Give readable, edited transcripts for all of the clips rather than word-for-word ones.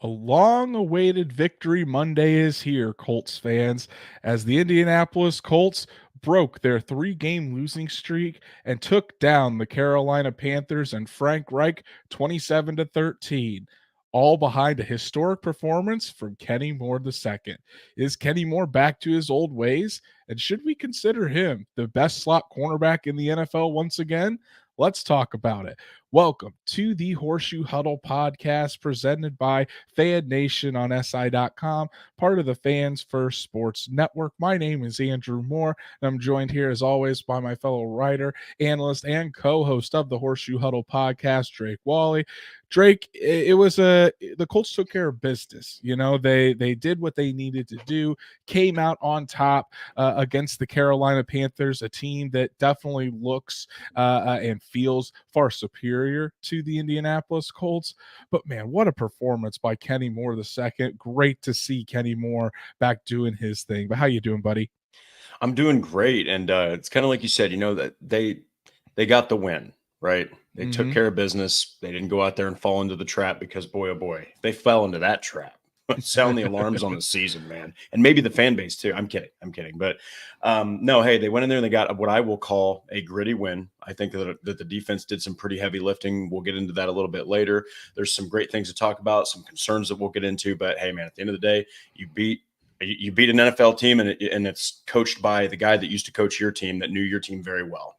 A long-awaited Victory Monday is here, Colts fans, as the Indianapolis Colts broke their three-game losing streak and took down the Carolina Panthers and Frank Reich 27-13, all behind a historic performance from Kenny Moore II. Is Kenny Moore back to his old ways? And should we consider him the best slot cornerback in the NFL once again? Let's talk about it. Welcome to the Horseshoe Huddle Podcast presented by Fan Nation on SI.com, part of the Fans First Sports Network. My name is Andrew Moore, and I'm joined here as always by my fellow writer, analyst, and co-host of the Horseshoe Huddle Podcast, Drake Wally. Drake, the Colts took care of business. You know, they did what they needed to do, came out on top against the Carolina Panthers, a team that definitely looks and feels far superior to the Indianapolis Colts. But man, what a performance by Kenny Moore II. Great to see Kenny Moore back doing his thing. But how you doing, buddy? I'm doing great, and it's kind of like you said. That they got the win, right? They took care of business. They didn't go out there and fall into the trap because, boy, oh boy, if they fell into that trap, sound the alarms on the season, man, and maybe the fan base too. I'm kidding, but no, hey, they went in there and they got what I will call a gritty win. I think that the defense did some pretty heavy lifting. We'll get into that a little bit later. There's some great things to talk about, some concerns that we'll get into, but hey, man, at the end of the day, you beat an NFL team, and it's coached by the guy that used to coach your team, that knew your team very well.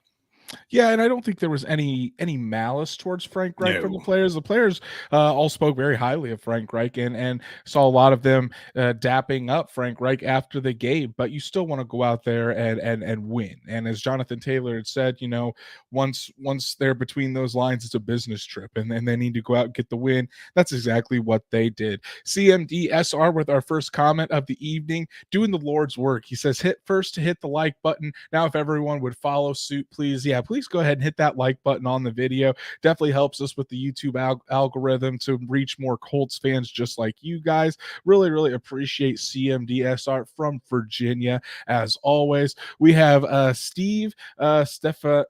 Yeah, and I don't think there was any malice towards Frank Reich from the No. players. The players all spoke very highly of Frank Reich and saw a lot of them dapping up Frank Reich after the game. But you still want to go out there and win. And as Jonathan Taylor had said, you know, once they're between those lines, it's a business trip, and they need to go out and get the win. That's exactly what they did. CMDSR with our first comment of the evening, doing the Lord's work. He says, hit the like button. Now, if everyone would follow suit, please. Yeah, please go ahead and hit that like button on the video. Definitely helps us with the YouTube algorithm to reach more Colts fans just like you guys. Really, really appreciate CMDSR from Virginia. As always, we have Steve Stefanatos.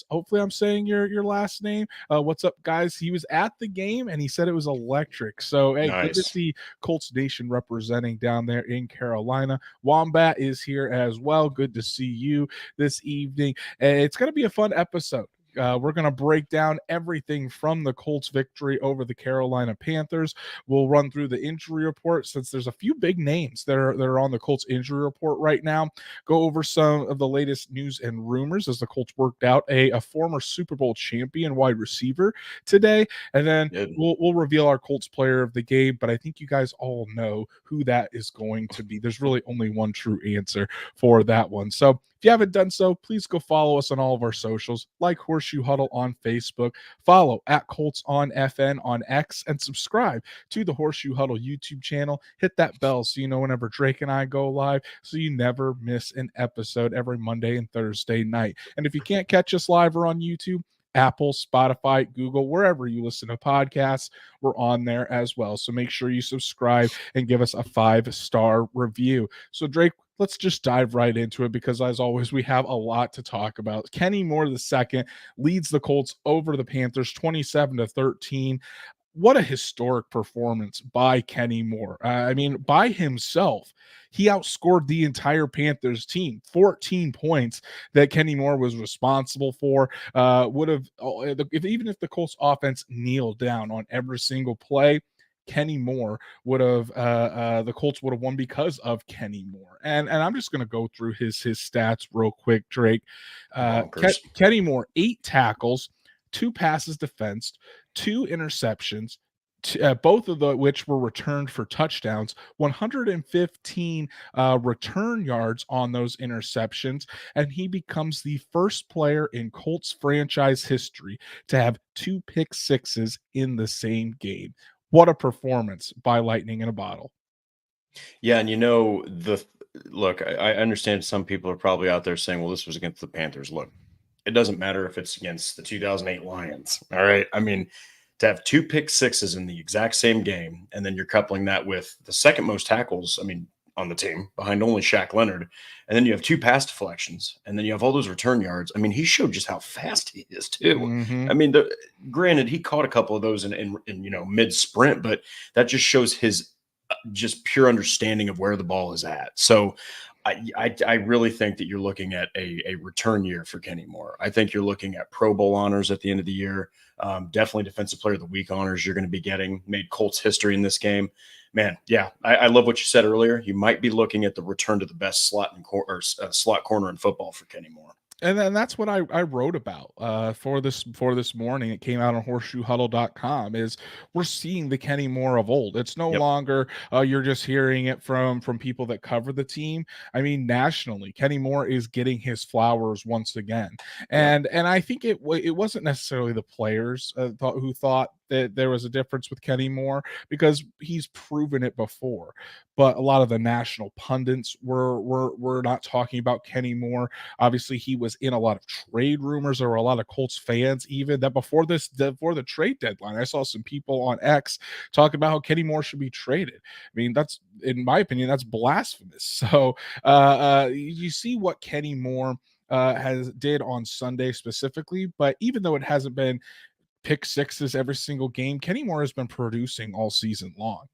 Hopefully, I'm saying your last name. What's up, guys? He was at the game and he said it was electric. So, hey, good to Nice. see Colts Nation representing down there in Carolina. Wombat is here as well. Good to see you this evening. It's going to be a fun episode. We're going to break down everything from the Colts victory over the Carolina Panthers. We'll run through the injury report since there's a few big names that are on the Colts injury report right now. Go over some of the latest news and rumors as the Colts worked out a former Super Bowl champion wide receiver today. And then we'll reveal our Colts player of the game, but I think you guys all know who that is going to be. There's really only one true answer for that one. So if you haven't done so, please go follow us on all of our socials, like Horseshoe Huddle on Facebook, follow at Colts on FN on X, and subscribe to the Horseshoe Huddle YouTube channel. Hit that bell so you know whenever Drake and I go live, so you never miss an episode every Monday and Thursday night. And if you can't catch us live or on YouTube, Apple, Spotify, Google, wherever you listen to podcasts, we're on there as well. So make sure you subscribe and give us a 5-star review. So Drake, let's just dive right into it because, as always, we have a lot to talk about. Kenny Moore II leads the Colts over the Panthers 27-13. What a historic performance by Kenny Moore. I mean, by himself, he outscored the entire Panthers team. 14 points that Kenny Moore was responsible for. Would have, even if the Colts offense kneeled down on every single play, Kenny Moore would have the Colts would have won because of Kenny Moore. And I'm just going to go through his stats real quick, Drake. Kenny Moore, 8 tackles, 2 passes defensed, 2 interceptions, both of which were returned for touchdowns, 115 return yards on those interceptions, and he becomes the first player in Colts franchise history to have 2 pick sixes in the same game. What a performance by Lightning in a bottle. Yeah, and look, I understand some people are probably out there saying, well, this was against the Panthers. Look, it doesn't matter if it's against the 2008 Lions. All right. I mean, to have 2 pick sixes in the exact same game, and then you're coupling that with the second most tackles. I mean, on the team behind only Shaq Leonard. And then you have 2 pass deflections, and then you have all those return yards. I mean, he showed just how fast he is too. Mm-hmm. I mean, granted, he caught a couple of those in mid sprint, but that just shows his just pure understanding of where the ball is at. So I really think that you're looking at a return year for Kenny Moore. I think you're looking at Pro Bowl honors at the end of the year. Definitely Defensive Player of the Week honors you're going to be getting. Made Colts history in this game. Man, yeah, I love what you said earlier. You might be looking at the return to the best slot corner in football for Kenny Moore. And then that's what I wrote about for this morning. It came out on horseshoehuddle.com. Is we're seeing the Kenny Moore of old. It's no longer you're just hearing it from people that cover the team. I mean, nationally, Kenny Moore is getting his flowers once again. And I think it wasn't necessarily the players who thought that there was a difference with Kenny Moore, because he's proven it before. But a lot of the national pundits were not talking about Kenny Moore. Obviously, he was in a lot of trade rumors. There were a lot of Colts fans even that before the trade deadline, I saw some people on X talking about how Kenny Moore should be traded. I mean, that's, in my opinion, that's blasphemous. So you see what Kenny Moore has did on Sunday specifically, but even though it hasn't been pick sixes every single game, Kenny Moore has been producing all season long.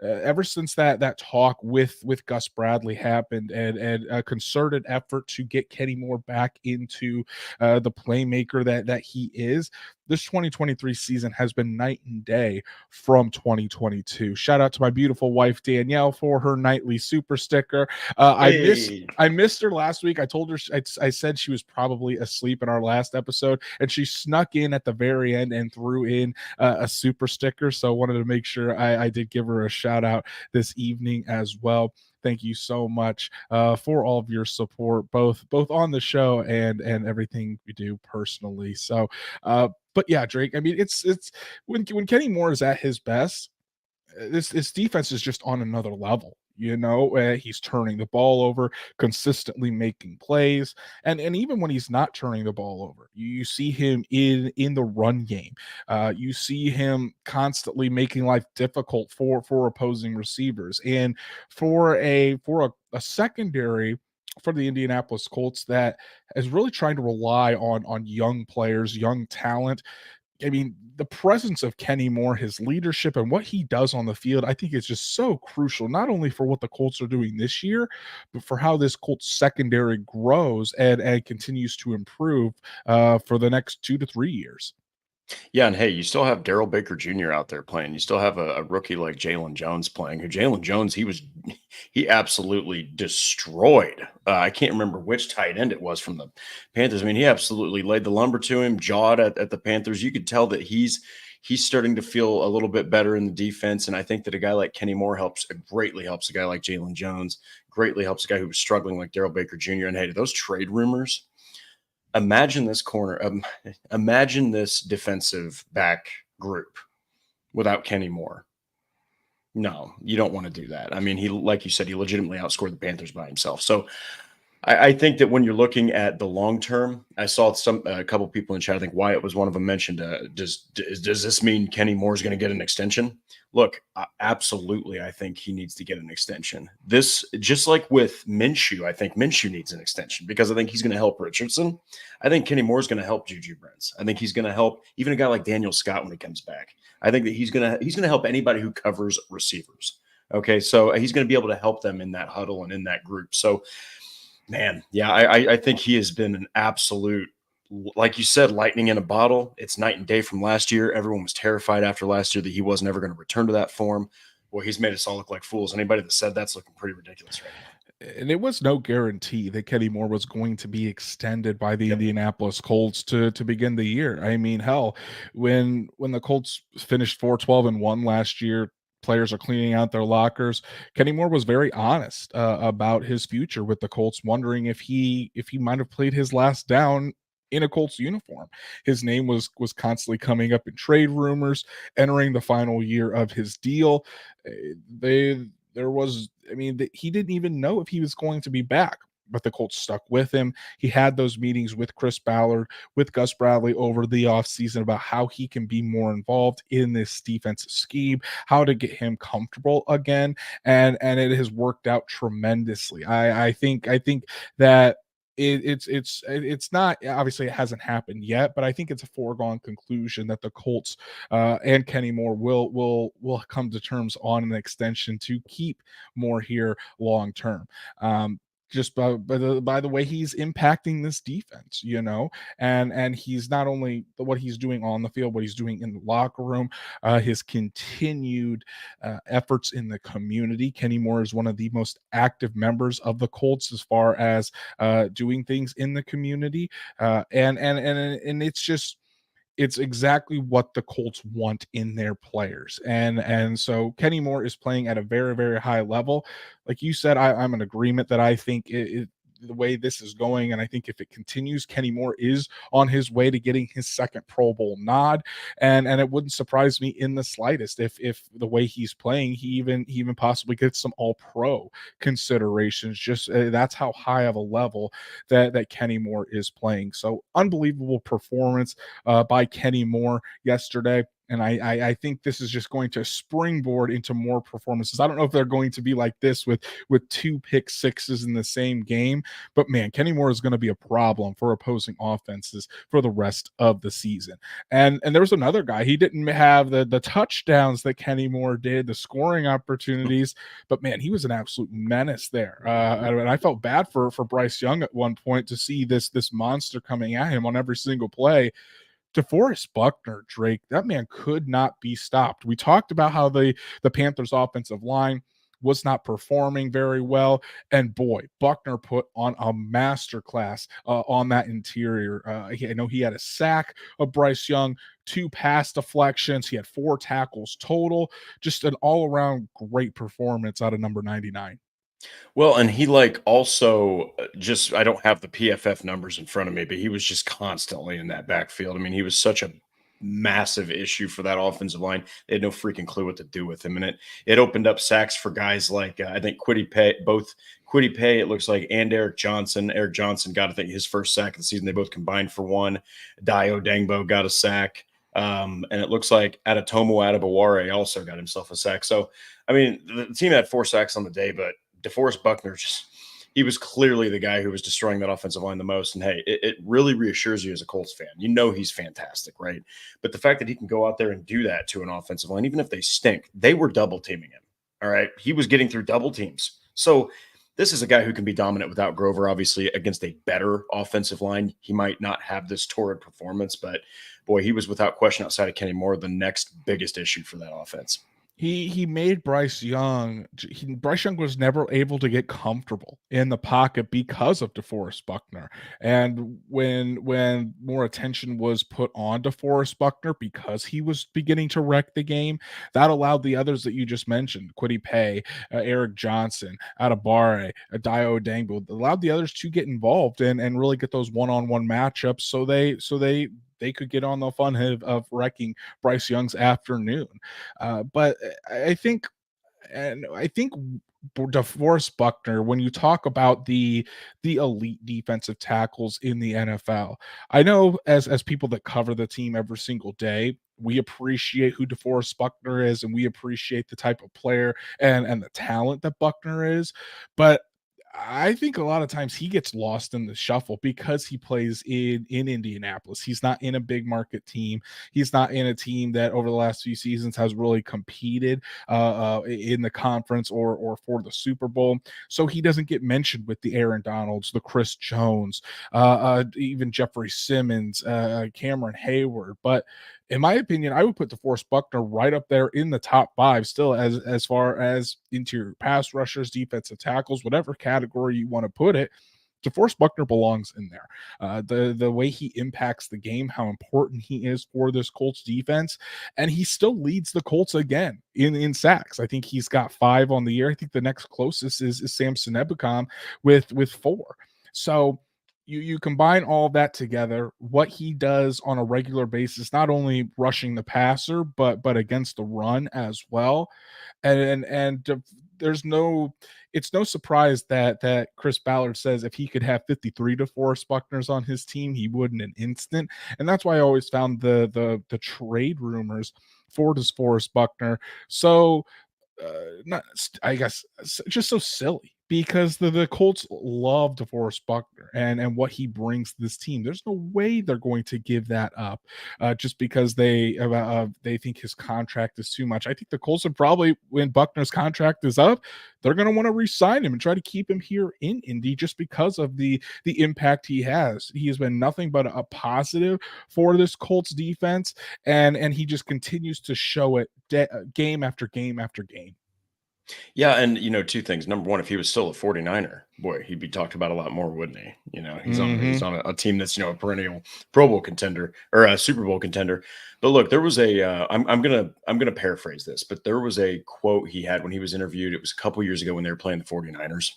Ever since that talk with Gus Bradley happened, and a concerted effort to get Kenny Moore back into the playmaker that he is, this 2023 season has been night and day from 2022. Shout out to my beautiful wife Danielle for her nightly super sticker. I missed her last week. I told her, I said she was probably asleep in our last episode, and she snuck in at the very end and threw in a super sticker. So I wanted to make sure I did give her a shout out this evening as well. Thank you so much for all of your support, both on the show and everything we do personally. So, but yeah, Drake, I mean, it's when Kenny Moore is at his best, this defense is just on another level. He's turning the ball over, consistently making plays, and even when he's not turning the ball over, you see him in the run game. You see him constantly making life difficult for opposing receivers, and for a secondary for the Indianapolis Colts that is really trying to rely on young players, young talent. I mean, the presence of Kenny Moore, his leadership, and what he does on the field, I think is just so crucial, not only for what the Colts are doing this year, but for how this Colts secondary grows and continues to improve for the next 2 to 3 years. Yeah, and hey, you still have Daryl Baker Jr. out there playing. You still have a rookie like Jalen Jones playing. Who Jalen Jones, he absolutely destroyed. I can't remember which tight end it was from the Panthers. I mean, he absolutely laid the lumber to him, jawed at the Panthers. You could tell that he's starting to feel a little bit better in the defense. And I think that a guy like Kenny Moore greatly helps a guy like Jalen Jones, greatly helps a guy who was struggling like Daryl Baker Jr. And hey, those trade rumors. Imagine this defensive back group without Kenny Moore. No, you don't want to do that. I mean, like you said, he legitimately outscored the Panthers by himself. So I think that when you're looking at the long term, I saw a couple people in chat. I think Wyatt was one of them mentioned. Does this mean Kenny Moore is going to get an extension? Look, absolutely. I think he needs to get an extension. This, just like with Minshew, I think Minshew needs an extension because I think he's going to help Richardson. I think Kenny Moore is going to help Juju Brents. I think he's going to help even a guy like Daniel Scott when he comes back. I think that he's going to help anybody who covers receivers. Okay, so he's going to be able to help them in that huddle and in that group. So, man, yeah, I think he has been an absolute, like you said, lightning in a bottle. It's night and day from last year. Everyone was terrified after last year that he wasn't ever going to return to that form. Well, he's made us all look like fools. Anybody that said that's looking pretty ridiculous right now. And it was no guarantee that Kenny Moore was going to be extended by the Indianapolis Colts to begin the year. I mean, hell, when the Colts finished 4-12-1 last year, players are cleaning out their lockers. Kenny Moore was very honest about his future with the Colts, wondering if he might have played his last down in a Colts uniform. His name was constantly coming up in trade rumors, entering the final year of his deal. He didn't even know if he was going to be back. but the Colts stuck with him. He had those meetings with Chris Ballard, with Gus Bradley over the offseason about how he can be more involved in this defensive scheme, how to get him comfortable again, and it has worked out tremendously. I think that it's not, obviously it hasn't happened yet, but I think it's a foregone conclusion that the Colts and Kenny Moore will come to terms on an extension to keep Moore here long term. Just by the way he's impacting this defense, and he's not only what he's doing on the field, what he's doing in the locker room, his continued efforts in the community. Kenny Moore is one of the most active members of the Colts as far as doing things in the community, and it's exactly what the Colts want in their players. And so Kenny Moore is playing at a very, very high level. Like you said, I'm in agreement that I think the way this is going, and I think if it continues, Kenny Moore is on his way to getting his second Pro Bowl nod, and it wouldn't surprise me in the slightest if the way he's playing, he even possibly gets some All-Pro considerations. Just that's how high of a level that Kenny Moore is playing. So unbelievable performance by Kenny Moore yesterday. And I think this is just going to springboard into more performances. I don't know if they're going to be like this with 2 pick sixes in the same game, but man, Kenny Moore is going to be a problem for opposing offenses for the rest of the season. And there was another guy. He didn't have the touchdowns that Kenny Moore did, the scoring opportunities, but man, he was an absolute menace there. And I felt bad for Bryce Young at one point to see this monster coming at him on every single play. DeForest Buckner, Drake, that man could not be stopped. We talked about how the Panthers offensive line was not performing very well, and boy, Buckner put on a masterclass on that interior. I know he had a sack of Bryce Young, 2 pass deflections. He had 4 tackles total. Just an all-around great performance out of number 99. Well, and he also just, I don't have the PFF numbers in front of me, but he was just constantly in that backfield. I mean, he was such a massive issue for that offensive line. They had no freaking clue what to do with him. And it opened up sacks for guys like, I think both Kwity Paye, it looks like, and Eric Johnson. Eric Johnson got, I think, his first sack of the season. They both combined for 1. Dio Dangbo got a sack. And it looks like Adetomo Adebaware also got himself a sack. So, I mean, the team had 4 sacks on the day, but DeForest Buckner, he was clearly the guy who was destroying that offensive line the most. And hey, it really reassures you as a Colts fan. You know he's fantastic, right? But the fact that he can go out there and do that to an offensive line, even if they stink, they were double teaming him. All right. He was getting through double teams. So this is a guy who can be dominant without Grover. Obviously, against a better offensive line, he might not have this torrid performance, but boy, he was without question, outside of Kenny Moore, the next biggest issue for that offense. He made Bryce Young. Bryce Young was never able to get comfortable in the pocket because of DeForest Buckner. And when more attention was put on DeForest Buckner because he was beginning to wreck the game, that allowed the others that you just mentioned, Kwity Paye, Eric Johnson, Adebaware, Dio Dangbo, allowed the others to get involved and really get those one-on-one matchups. So they could get on the fun of wrecking Bryce Young's afternoon. But I think DeForest Buckner, when you talk about the elite defensive tackles in the NFL, I know as people that cover the team every single day, we appreciate who DeForest Buckner is, and we appreciate the type of player and the talent that Buckner is. But I think a lot of times he gets lost in the shuffle because he plays in Indianapolis. He's not in a big market team. He's not in a team that over the last few seasons has really competed in the conference or for the Super Bowl. So he doesn't get mentioned with the Aaron Donalds, the Chris Jones, even Jeffrey Simmons, Cameron Hayward. But in my opinion, I would put DeForest Buckner right up there in the top 5 still as far as interior pass rushers, defensive tackles, whatever category you want to put it. DeForest Buckner belongs in there. The way he impacts the game, how important he is for this Colts defense, and he still leads the Colts again in sacks. I think he's got 5 on the year. I think the next closest is Samson Ebukam with 4. So you combine all that together, what he does on a regular basis, not only rushing the passer, but against the run as well. And there's no it's no surprise that Chris Ballard says if he could have 53 DeForest Buckners on his team, he would in an instant. And that's why I always found the trade rumors for DeForest Buckner so not I guess just so silly because the Colts love DeForest Buckner and what he brings to this team. There's no way they're going to give that up just because they think his contract is too much. I think the Colts would probably, when Buckner's contract is up, they're going to want to re-sign him and try to keep him here in Indy just because of the impact he has. He has been nothing but a positive for this Colts defense, and he just continues to show it game after game after game. Yeah, and two things. Number one, if he was still a 49er, boy, he'd be talked about a lot more, wouldn't he? He's on a team that's a perennial Pro Bowl contender or a Super Bowl contender. But look, there was a I'm gonna paraphrase this, but there was a quote he had when he was interviewed. It was a couple years ago when they were playing the 49ers.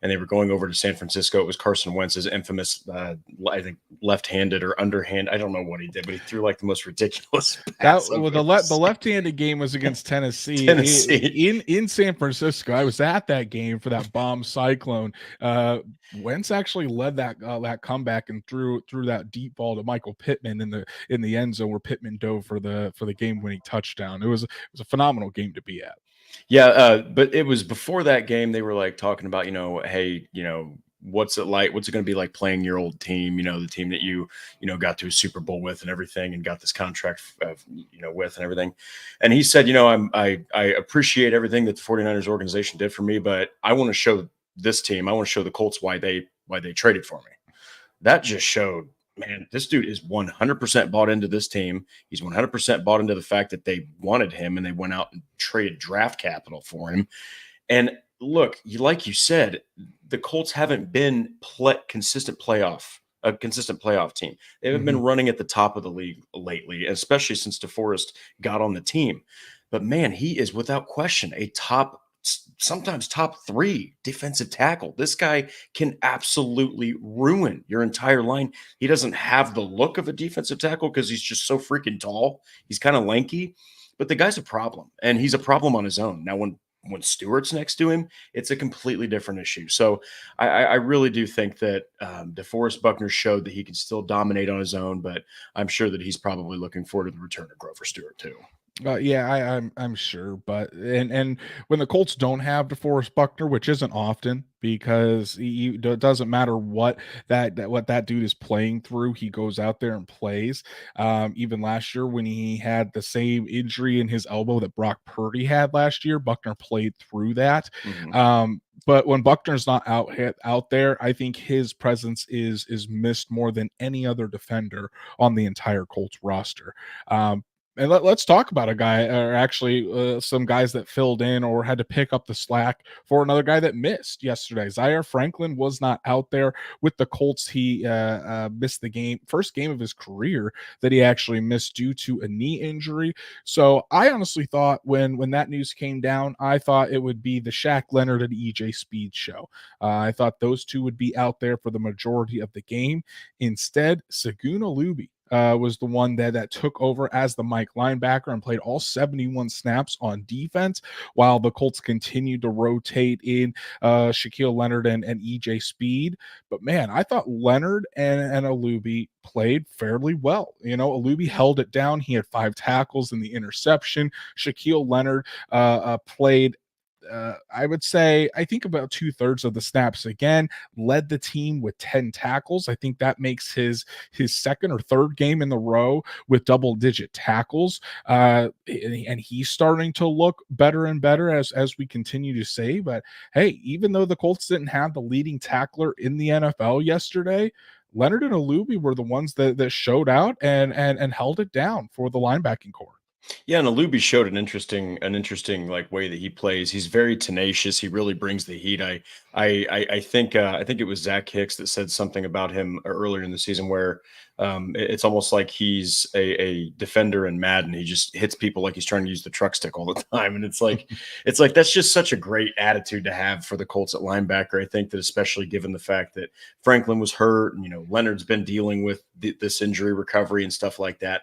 And they were going over to San Francisco. It was Carson Wentz's infamous, I think, left-handed or underhand. I don't know what he did, but he threw like the most ridiculous pass. The left-handed game was against Tennessee. In San Francisco. I was at that game for that bomb cyclone. Wentz actually led that comeback and threw that deep ball to Michael Pittman in the end zone where Pittman dove for the game-winning touchdown. It was a phenomenal game to be at. Yeah, but it was before that game. They were like talking about, hey, what's it like? What's it going to be like playing your old team? The team that you got to a Super Bowl with and everything, and got this contract, with and everything. And he said, I appreciate everything that the 49ers organization did for me, but I want to show this team, I want to show the Colts why they traded for me. That just showed. Man, this dude is 100% bought into this team. He's 100% bought into the fact that they wanted him and they went out and traded draft capital for him. And look, like you said, the Colts haven't been a consistent playoff team. They haven't been running at the top of the league lately, especially since DeForest got on the team. But man, he is without question a sometimes top 3 defensive tackle. This guy can absolutely ruin your entire line. He doesn't have the look of a defensive tackle because he's just so freaking tall. He's kind of lanky, but the guy's a problem, and he's a problem on his own. Now, when Stewart's next to him, it's a completely different issue. So I really do think that DeForest Buckner showed that he can still dominate on his own, but I'm sure that he's probably looking forward to the return of Grover Stewart too. Yeah, I'm sure, but and when the Colts don't have DeForest Buckner, which isn't often, because it doesn't matter what that dude is playing through, he goes out there and plays. Even last year when he had the same injury in his elbow that Brock Purdy had last year, Buckner played through that. But when Buckner's not out there, I think his presence is missed more than any other defender on the entire Colts roster. And let's talk about a guy, or actually some guys that filled in or had to pick up the slack for another guy that missed yesterday. Zaire Franklin was not out there with the Colts. He missed the first game of his career that he actually missed due to a knee injury. So I honestly thought when that news came down, I thought it would be the Shaq Leonard and EJ Speed show. I thought those two would be out there for the majority of the game. Instead, Segun Olubi was the one that took over as the Mike linebacker and played all 71 snaps on defense, while the Colts continued to rotate in Shaquille Leonard and EJ Speed. But man, I thought Leonard and Olubi played fairly well. Olubi held it down. He had 5 tackles in the interception. Shaquille Leonard played I would say, I think about 2/3 of the snaps again, led the team with 10 tackles. I think that makes his second or third game in the row with double-digit tackles. And he's starting to look better and better as we continue to say. But hey, even though the Colts didn't have the leading tackler in the NFL yesterday, Leonard and Olubi were the ones that showed out and held it down for the linebacking core. Yeah, and Alubi showed an interesting like way that he plays. He's very tenacious. He really brings the heat. I think it was Zach Hicks that said something about him earlier in the season where it's almost like he's a defender in Madden. He just hits people like he's trying to use the truck stick all the time, and it's like that's just such a great attitude to have for the Colts at linebacker. I think that especially given the fact that Franklin was hurt, and Leonard's been dealing with this injury recovery and stuff like that.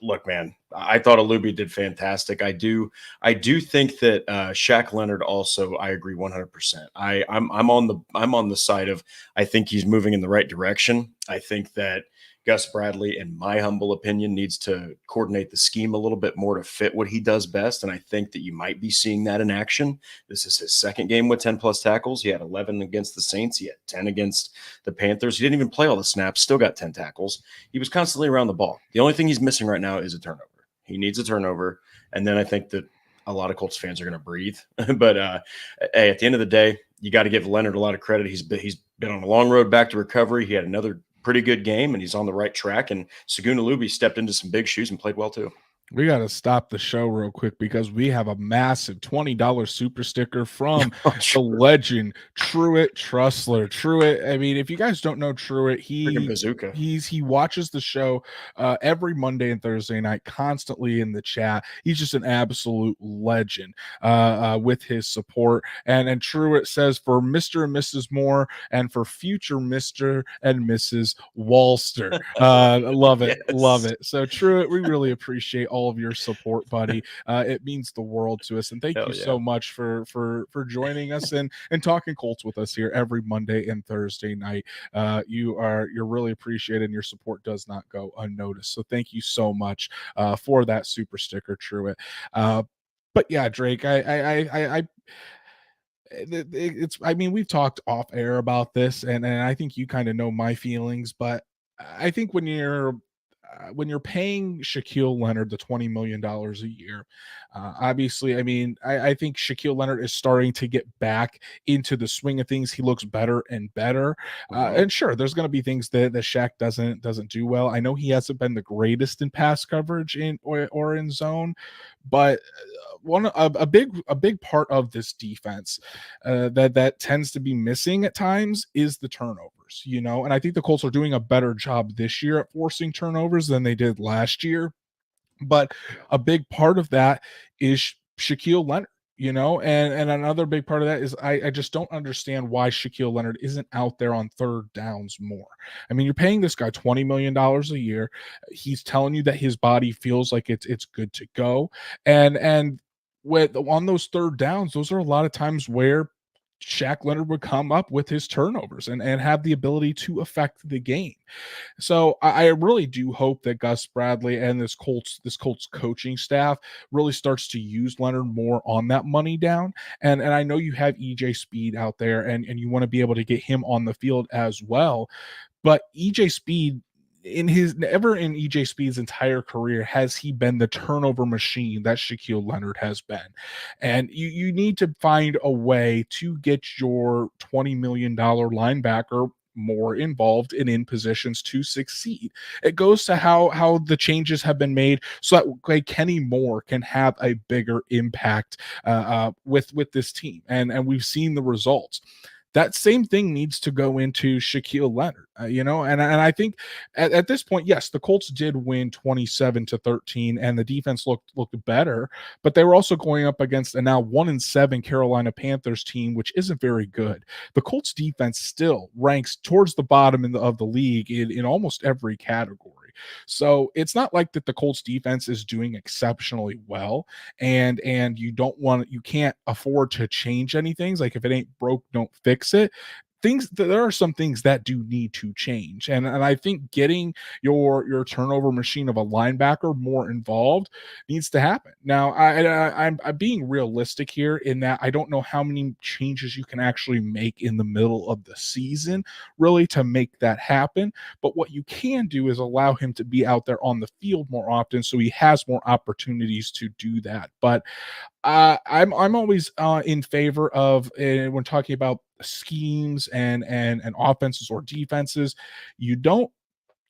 Look, man, I thought Alubi did fantastic. I do think that Shaq Leonard also. I agree 100%. I'm on the side of I think he's moving in the right direction. I think that Gus Bradley, in my humble opinion, needs to coordinate the scheme a little bit more to fit what he does best. And I think that you might be seeing that in action. This is his second game with 10 plus tackles. He had 11 against the Saints. He had 10 against the Panthers. He didn't even play all the snaps, still got 10 tackles. He was constantly around the ball. The only thing he's missing right now is a turnover. He needs a turnover. And then I think that a lot of Colts fans are going to breathe. But hey, at the end of the day, you got to give Leonard a lot of credit. He's been on a long road back to recovery. He had another pretty good game, and he's on the right track. And Segun Alubi stepped into some big shoes and played well too. We got to stop the show real quick because we have a massive $20 super sticker from the legend Truett Trussler. Truett, I mean, if you guys don't know Truett, Freaking bazooka. he watches the show every Monday and Thursday night, constantly in the chat. He's just an absolute legend with his support. And Truett says, for Mr. and Mrs. Moore and for future Mr. and Mrs. Walster. Love it. Yes. Love it. So Truett, we really appreciate all of your support, buddy. It means the world to us, and thank you so much for joining us and talking Colts with us here every Monday and Thursday night. You're really appreciated, and your support does not go unnoticed. So thank you so much for that super sticker, Truett. But yeah, Drake, I mean, we've talked off air about this, and I think you kind of know my feelings, but I think when you're paying Shaquille Leonard the $20 million a year, obviously, I mean, I think Shaquille Leonard is starting to get back into the swing of things. He looks better and better. And sure, there's going to be things that Shaq doesn't do well. I know he hasn't been the greatest in pass coverage or in zone, but a big part of this defense that tends to be missing at times is the turnovers, and I think the Colts are doing a better job this year at forcing turnovers than they did last year. But a big part of that is Shaquille Leonard, and another big part of that is I just don't understand why Shaquille Leonard isn't out there on third downs more. I mean, you're paying this guy $20 million a year. He's telling you that his body feels like it's good to go. And on those third downs, those are a lot of times where Shaq Leonard would come up with his turnovers and have the ability to affect the game. So I really do hope that Gus Bradley and this Colts coaching staff really starts to use Leonard more on that money down. And I know you have EJ Speed out there and you want to be able to get him on the field as well. But EJ Speed, in EJ Speed's entire career has he been the turnover machine that Shaquille Leonard has been. And you need to find a way to get your $20 million linebacker more involved and in positions to succeed. It goes to how the changes have been made so that like Kenny Moore can have a bigger impact with this team. And we've seen the results. That same thing needs to go into Shaquille Leonard, and I think at this point, yes, the Colts did win 27-13, and the defense looked better, but they were also going up against a now 1-7 Carolina Panthers team, which isn't very good. The Colts defense still ranks towards the bottom of the league in almost every category. So it's not like that the Colts defense is doing exceptionally well, and you can't afford to change anything. Like if it ain't broke, don't fix it. There are some things that do need to change, and I think getting your turnover machine of a linebacker more involved needs to happen. Now I'm being realistic here in that I don't know how many changes you can actually make in the middle of the season really to make that happen, but what you can do is allow him to be out there on the field more often so he has more opportunities to do that. But I'm always in favor of when talking about schemes and offenses or defenses. You don't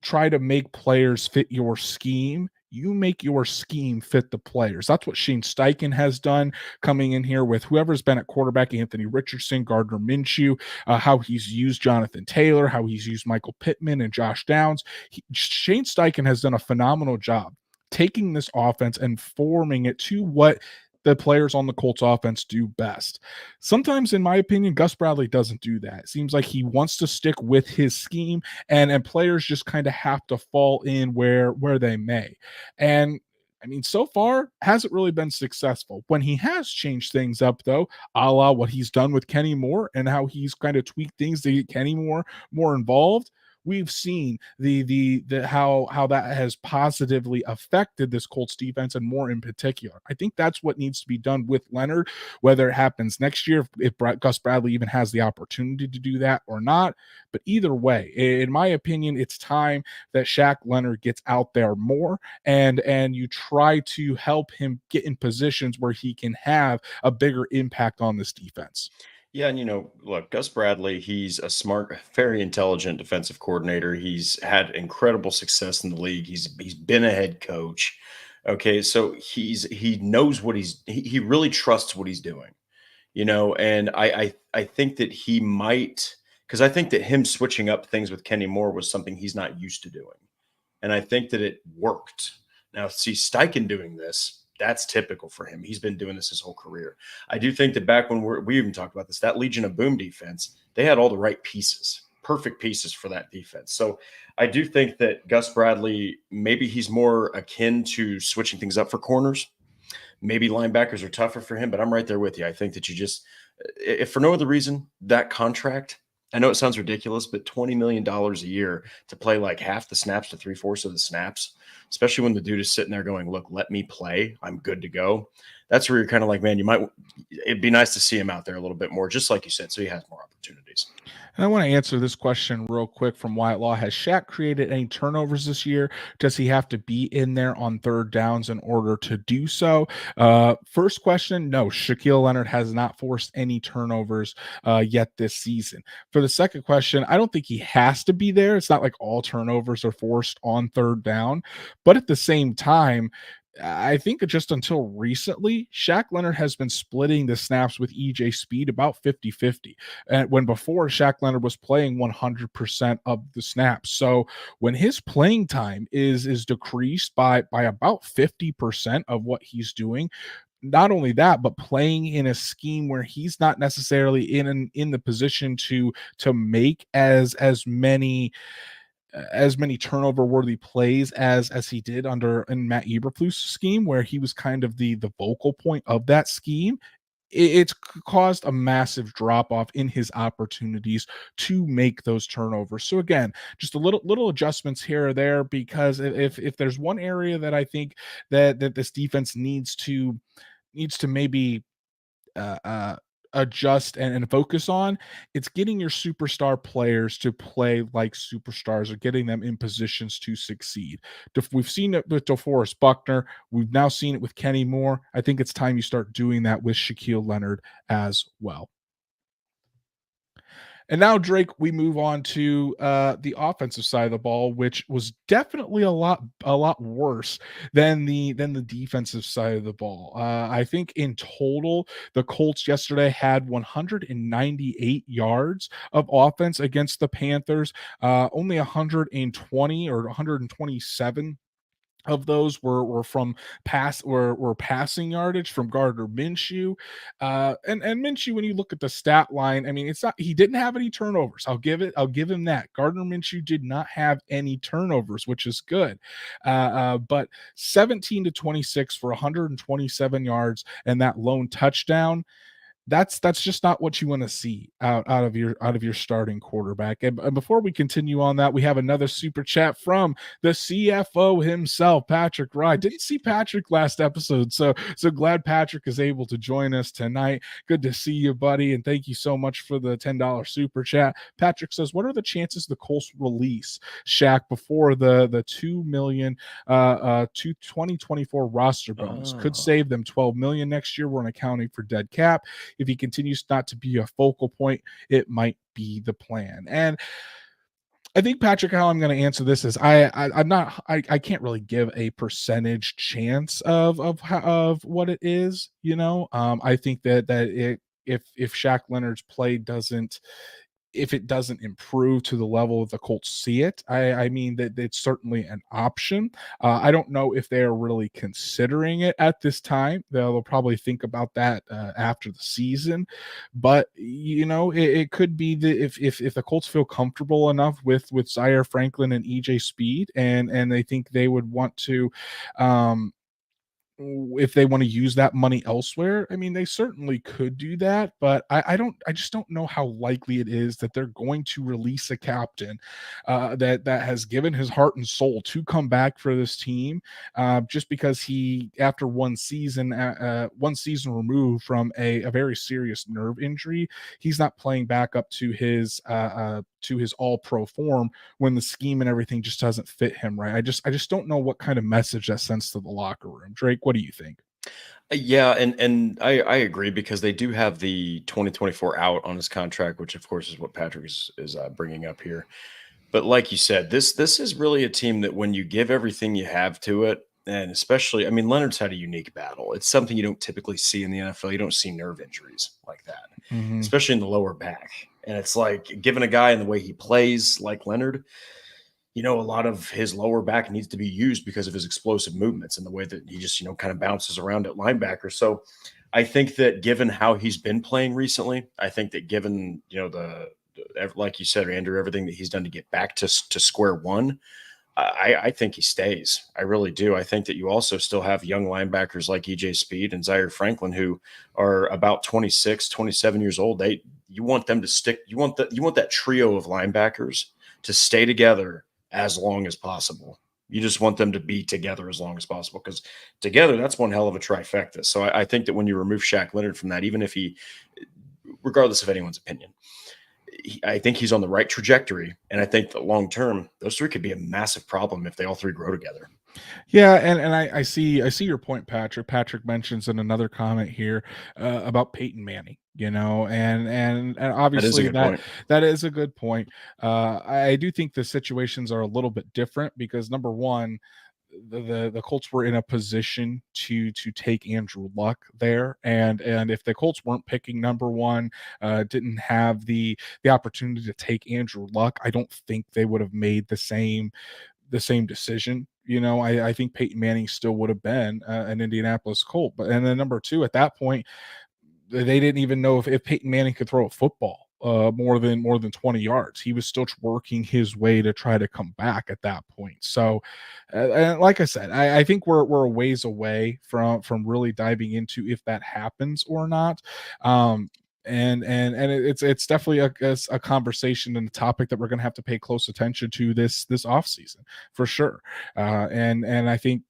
try to make players fit your scheme. you make your scheme fit the players. That's what Shane Steichen has done, coming in here with whoever's been at quarterback, Anthony Richardson, Gardner Minshew, how he's used Jonathan Taylor, how he's used Michael Pittman and Josh Downs. Shane Steichen has done a phenomenal job taking this offense and forming it to what the players on the Colts offense do best. Sometimes, in my opinion, Gus Bradley doesn't do that. It seems like he wants to stick with his scheme, and players just kind of have to fall in where they may. And I mean, so far, hasn't really been successful. When he has changed things up, though, a la what he's done with Kenny Moore and how he's kind of tweaked things to get Kenny Moore more involved, we've seen the how that has positively affected this Colts defense, and more in particular. I think that's what needs to be done with Leonard, whether it happens next year, if Gus Bradley even has the opportunity to do that or not. But either way, in my opinion, it's time that Shaq Leonard gets out there more, and you try to help him get in positions where he can have a bigger impact on this defense. Yeah, and look, Gus Bradley, he's a smart, very intelligent defensive coordinator. He's had incredible success in the league. He's been a head coach. Okay, so he knows what he really trusts what he's doing. And I think that he might, because I think that him switching up things with Kenny Moore was something he's not used to doing. And I think that it worked. Now, see Steichen doing this, that's typical for him. He's been doing this his whole career. I do think that back when we even talked about this, that Legion of Boom defense, they had all the right pieces, perfect pieces for that defense. So I do think that Gus Bradley, maybe he's more akin to switching things up for corners. Maybe linebackers are tougher for him, but I'm right there with you. I think that you just, if for no other reason, that contract, I know it sounds ridiculous, but $20 million a year to play like half the snaps to 3/4 of the snaps, especially when the dude is sitting there going, look, let me play. I'm good to go. That's where you're kind of like, man, it'd be nice to see him out there a little bit more, just like you said, so he has more opportunities. And I want to answer this question real quick from Wyatt Law. Has Shaq created any turnovers this year? Does he have to be in there on third downs in order to do so? First question, no. Shaquille Leonard has not forced any turnovers yet this season. For the second question, I don't think he has to be there. It's not like all turnovers are forced on third down. But at the same time, I think just until recently, Shaq Leonard has been splitting the snaps with EJ Speed about 50-50. And when before, Shaq Leonard was playing 100% of the snaps. So when his playing time is decreased by about 50% of what he's doing, not only that, but playing in a scheme where he's not necessarily in the position to make as many turnover worthy plays as he did in Matt Eberflus's scheme, where he was kind of the vocal point of that scheme. It's caused a massive drop off in his opportunities to make those turnovers. So again, just a little adjustments here or there, because if there's one area that I think that this defense needs to maybe uh, adjust and focus on, it's getting your superstar players to play like superstars, or getting them in positions to succeed. We've seen it with DeForest Buckner. We've now seen it with Kenny Moore. I think it's time you start doing that with Shaquille Leonard as well. And now, Drake, we move on to the offensive side of the ball, which was definitely a lot worse than the defensive side of the ball. I think in total, the Colts yesterday had 198 yards of offense against the Panthers. Only 120 or 127 of those were from were passing yardage from Gardner Minshew. And Minshew, when you look at the stat line, I mean, it's not, he didn't have any turnovers. I'll give him that. Gardner Minshew did not have any turnovers, which is good. But 17-26 for 127 yards and that lone touchdown, that's just not what you want to see out of your starting quarterback. And before we continue on that, we have another super chat from the CFO himself, Patrick Rye. Didn't see Patrick last episode, so glad Patrick is able to join us tonight. Good to see you, buddy, and thank you so much for the $10 super chat. Patrick says, what are the chances the Colts release Shaq before the $2 million 2024 roster bonus? Could save them $12 million next year when accounting for dead cap. If he continues not to be a focal point, it might be the plan. And I think, Patrick, how I'm going to answer this is I can't really give a percentage chance of what it is. I think that if Shaq Leonard's play doesn't, if it doesn't improve to the level the Colts see it, I mean that it's certainly an option. I don't know if they are really considering it at this time. They'll probably think about that after the season, but it could be that if the Colts feel comfortable enough with Zaire Franklin and EJ Speed, and they think they would want to, um, if they want to use that money elsewhere, I mean, they certainly could do that, but I just don't know how likely it is that they're going to release a captain that has given his heart and soul to come back for this team, just because he, after one season removed from a very serious nerve injury, he's not playing back up to his all pro form when the scheme and everything just doesn't fit him right. I just don't know what kind of message that sends to the locker room. Drake, what do you think? Yeah, and I agree because they do have the 2024 out on his contract, which of course is what Patrick is bringing up here. But like you said, this is really a team that when you give everything you have to it, and especially, I mean, Leonard's had a unique battle. It's something you don't typically see in the NFL. You don't see nerve injuries like that, Mhm. especially in the lower back. And it's like given a guy in the way he plays like Leonard, a lot of his lower back needs to be used because of his explosive movements and the way that he just, kind of bounces around at linebacker. So I think that given how he's been playing recently, I think that given, like you said, Andrew, everything that he's done to get back to square one, I think he stays. I really do. I think that you also still have young linebackers like EJ Speed and Zaire Franklin who are about 26, 27 years old. You want them to stick. You want that trio of linebackers to stay together as long as possible. You just want them to be together as long as possible because together, that's one hell of a trifecta. So I think that when you remove Shaq Leonard from that, even if he, regardless of anyone's opinion, I think he's on the right trajectory. And I think that long term, those three could be a massive problem if they all three grow together. Yeah, and I see your point, Patrick. Patrick mentions in another comment here about Peyton Manning, and That is a obviously good that point. that is a good point. I do think the situations are a little bit different because number one, the Colts were in a position to take Andrew Luck there, and if the Colts weren't picking number one, didn't have the opportunity to take Andrew Luck, I don't think they would have made the same decision. I think Peyton Manning still would have been an Indianapolis Colt. But and then number two, at that point, they didn't even know if Peyton Manning could throw a football more than 20 yards. He was still working his way to try to come back at that point. So, and like I said, I think we're a ways away from really diving into if that happens or not. It's definitely a conversation and a topic that we're going to have to pay close attention to this off season for sure. And I think,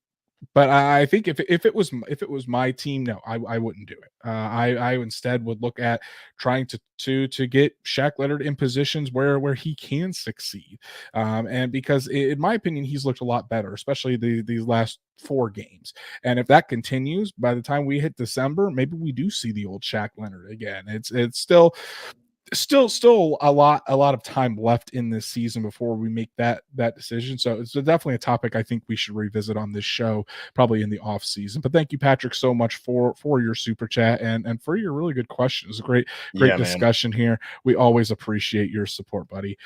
but I think if it was my team, no, I wouldn't do it. I instead would look at trying to get Shaq Leonard in positions where he can succeed, and because in my opinion he's looked a lot better, especially these last 4 games. And if that continues, by the time we hit December, maybe we do see the old Shaq Leonard again. It's still a lot of time left in this season before we make that decision, so it's definitely a topic I think we should revisit on this show probably in the off season. But thank you, Patrick, so much for your super chat and for your really good questions. Great Yeah, man. discussion here. We always appreciate your support, buddy.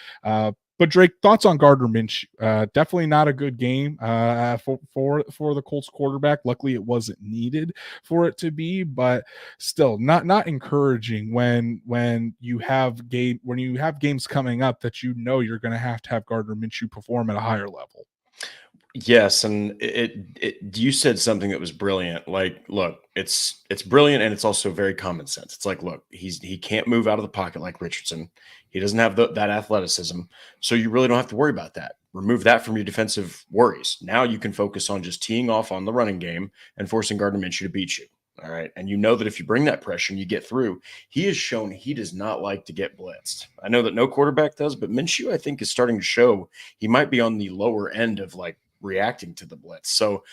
But Drake, thoughts on Gardner Minshew? Definitely not a good game for the Colts quarterback. Luckily, it wasn't needed for it to be, but still not encouraging when you have games coming up that you're going to have Gardner Minshew perform at a higher level. Yes, and you said something that was brilliant. Like, look, it's brilliant and it's also very common sense. It's like, look, he can't move out of the pocket like Richardson. He doesn't have that athleticism, so you really don't have to worry about that. Remove that from your defensive worries. Now you can focus on just teeing off on the running game and forcing Gardner Minshew to beat you. All right, and you know that if you bring that pressure and you get through, he has shown he does not like to get blitzed. I know that no quarterback does, but Minshew I think is starting to show he might be on the lower end of like reacting to the blitz. So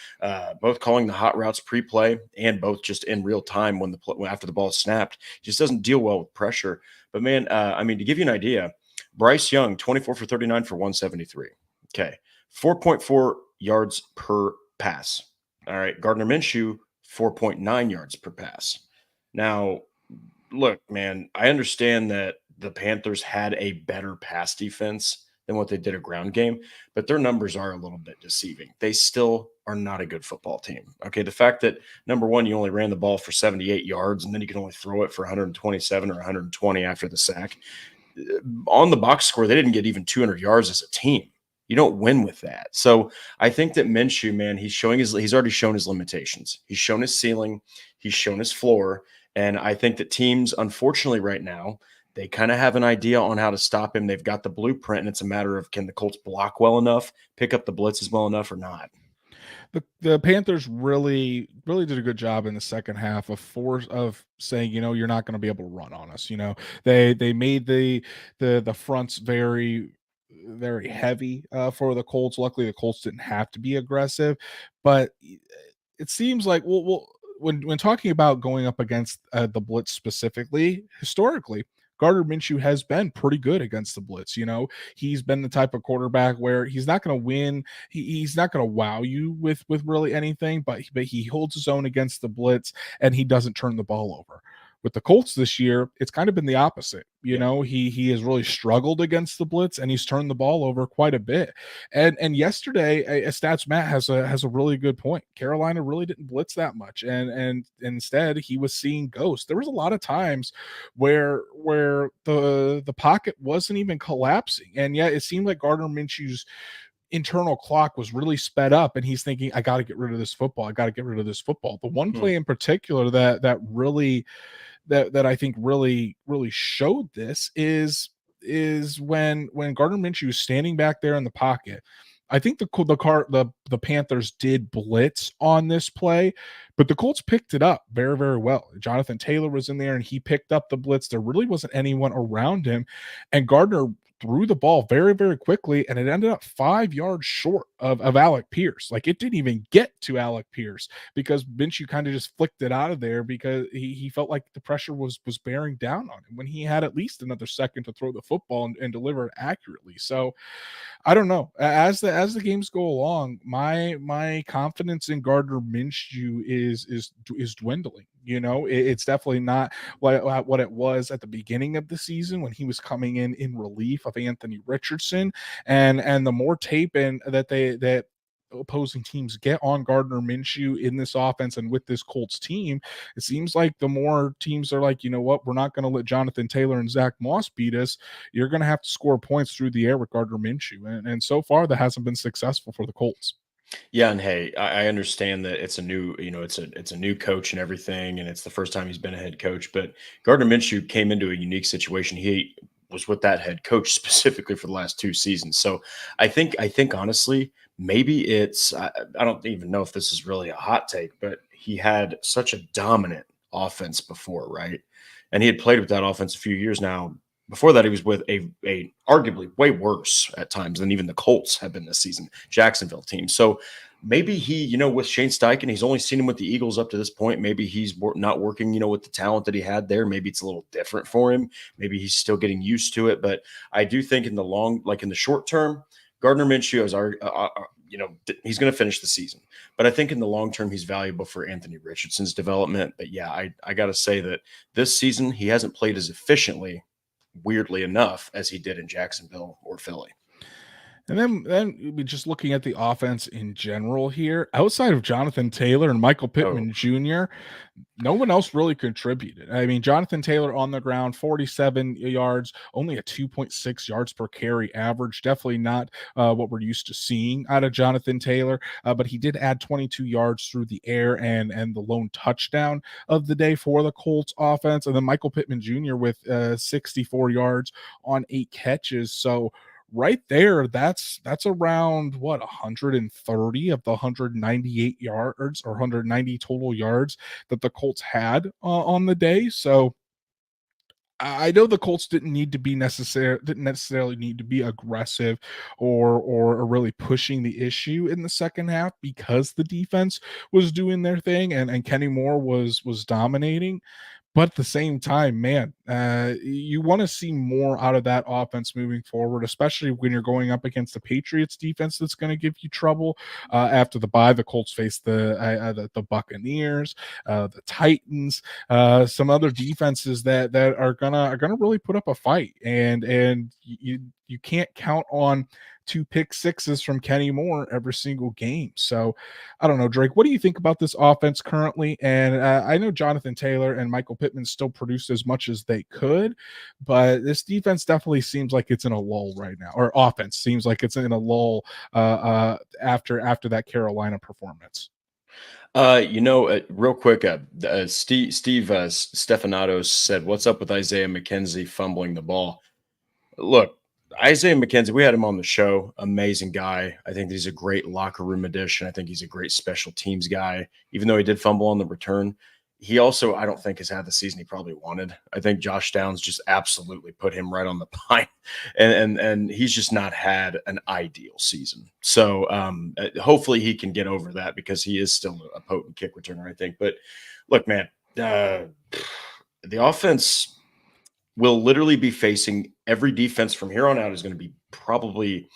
both calling the hot routes pre-play and both just in real time after the ball is snapped, just doesn't deal well with pressure. But man, I mean, to give you an idea, Bryce Young, 24 for 39 for 173. Okay. 4.4 yards per pass. All right. Gardner Minshew, 4.9 yards per pass. Now, look, man, I understand that the Panthers had a better pass defense than what they did a ground game, but their numbers are a little bit deceiving. They still are not a good football team. Okay. The fact that, number one, you only ran the ball for 78 yards and then you can only throw it for 127 or 120 after the sack. On the box score, they didn't get even 200 yards as a team. You don't win with that. So I think that Minshew, man, he's already shown his limitations. He's shown his ceiling. He's shown his floor. And I think that teams, unfortunately, right now, they kind of have an idea on how to stop him. They've got the blueprint, and it's a matter of, can the Colts block well enough, pick up the blitzes well enough, or not? The Panthers really did a good job in the second half of saying, you're not going to be able to run on us. They made the fronts very heavy for the Colts. Luckily, the Colts didn't have to be aggressive, but it seems like when talking about going up against the blitz specifically, historically, Gardner Minshew has been pretty good against the blitz. He's been the type of quarterback where he's not going to win. He's not going to wow you with really anything, but he holds his own against the blitz and he doesn't turn the ball over. With the Colts this year, it's kind of been the opposite. He has really struggled against the blitz and he's turned the ball over quite a bit. And yesterday, a Stats Matt has a really good point. Carolina really didn't blitz that much, and instead he was seeing ghosts. There was a lot of times where the pocket wasn't even collapsing, and yet it seemed like Gardner Minshew's internal clock was really sped up and he's thinking, I got to get rid of this football. I got to get rid of this football. The one play in particular that I think really showed this is when Gardner Minshew was standing back there in the pocket. I think the Panthers did blitz on this play, but the Colts picked it up very, very well. Jonathan Taylor was in there and he picked up the blitz. There really wasn't anyone around him, and Gardner threw the ball very, very quickly, and it ended up 5 yards short of Alec Pierce. Like, it didn't even get to Alec Pierce because Minshew kind of just flicked it out of there because he felt like the pressure was bearing down on him when he had at least another second to throw the football and deliver it accurately. So I don't know. As the games go along, my confidence in Gardner Minshew is dwindling. It's definitely not what it was at the beginning of the season when he was coming in relief of Anthony Richardson, and the more tape that opposing teams get on Gardner Minshew in this offense and with this Colts team, it seems like the more teams are like, you know what, we're not going to let Jonathan Taylor and Zach Moss beat us. You're going to have to score points through the air with Gardner Minshew, and so far that hasn't been successful for the Colts. Yeah, and hey, I understand that it's a new, it's a new coach and everything, and it's the first time he's been a head coach. But Gardner Minshew came into a unique situation. He was with that head coach specifically for the last 2 seasons. So I think honestly, maybe I don't even know if this is really a hot take, but he had such a dominant offense before, right? And he had played with that offense a few years now. Before that, he was with a arguably way worse at times than even the Colts have been this season, Jacksonville team. So maybe he, with Shane Steichen, he's only seen him with the Eagles up to this point. Maybe he's not working, with the talent that he had there. Maybe it's a little different for him. Maybe he's still getting used to it. But I do think in the short term, Gardner Minshew is he's going to finish the season. But I think in the long term, he's valuable for Anthony Richardson's development. But yeah, I got to say that this season, he hasn't played as efficiently, weirdly enough, as he did in Jacksonville or Philly. And then just looking at the offense in general here, outside of Jonathan Taylor and Michael Pittman Jr., no one else really contributed. I mean, Jonathan Taylor on the ground, 47 yards, only a 2.6 yards per carry average. Definitely not what we're used to seeing out of Jonathan Taylor, but he did add 22 yards through the air and the lone touchdown of the day for the Colts offense. And then Michael Pittman Jr. with 64 yards on 8 catches. So right there, that's around 130 of the 198 yards or 190 total yards that the Colts had on the day. So I know the Colts didn't necessarily need to be aggressive or really pushing the issue in the second half because the defense was doing their thing and Kenny Moore was dominating. But at the same time, man, you want to see more out of that offense moving forward, especially when you're going up against the Patriots defense that's going to give you trouble. After the bye, the Colts face the Buccaneers, the Titans, some other defenses that are gonna really put up a fight, and you can't count on two pick sixes from Kenny Moore every single game. So I don't know, Drake, what do you think about this offense currently? And I know Jonathan Taylor and Michael Pittman still produced as much as they could, but this defense definitely seems like it's in a lull right now, or offense seems like it's in a lull after that Carolina performance. Real quick, Steve Stephanatos said, "What's up with Isaiah McKenzie fumbling the ball?" Look, Isaiah McKenzie, we had him on the show. Amazing guy. I think he's a great locker room addition. I think he's a great special teams guy, even though he did fumble on the return. He also, I don't think, has had the season he probably wanted. I think Josh Downs just absolutely put him right on the pine, and he's just not had an ideal season. So hopefully he can get over that, because he is still a potent kick returner, I think. But look, man, the offense will literally be facing every defense from here on out is going to be probably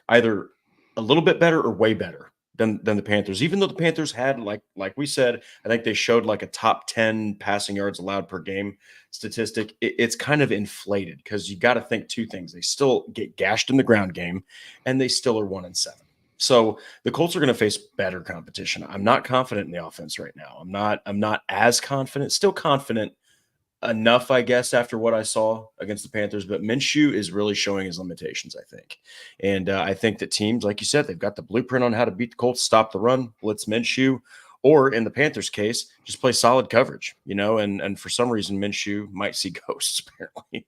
either a little bit better or way better than the Panthers. Even though the Panthers had, like we said, I think they showed like a top 10 passing yards allowed per game statistic. It's kind of inflated, because you got to think two things. They still get gashed in the ground game, and they still are 1-7. So the Colts are going to face better competition. I'm not confident in the offense right now. I'm not as confident, still confident enough, I guess, after what I saw against the Panthers. But Minshew is really showing his limitations, I think. And I think that teams, like you said, they've got the blueprint on how to beat the Colts, stop the run, blitz Minshew, or in the Panthers case, just play solid coverage, and for some reason, Minshew might see ghosts, apparently.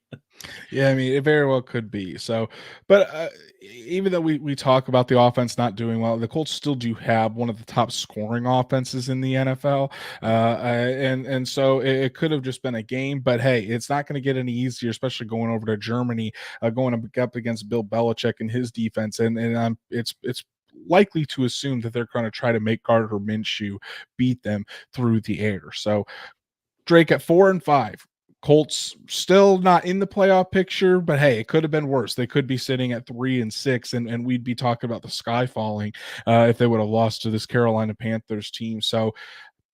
Yeah, I mean, it very well could be. So, but even though we talk about the offense not doing well, the Colts still do have one of the top scoring offenses in the NFL, and so it could have just been a game. But hey, it's not going to get any easier, especially going over to Germany, going up against Bill Belichick and his defense, and it's likely to assume that they're going to try to make Gardner Minshew beat them through the air. So Drake at 4-5. Colts still not in the playoff picture, but hey, it could have been worse. They could be sitting at 3-6, and we'd be talking about the sky falling if they would have lost to this Carolina Panthers team. So,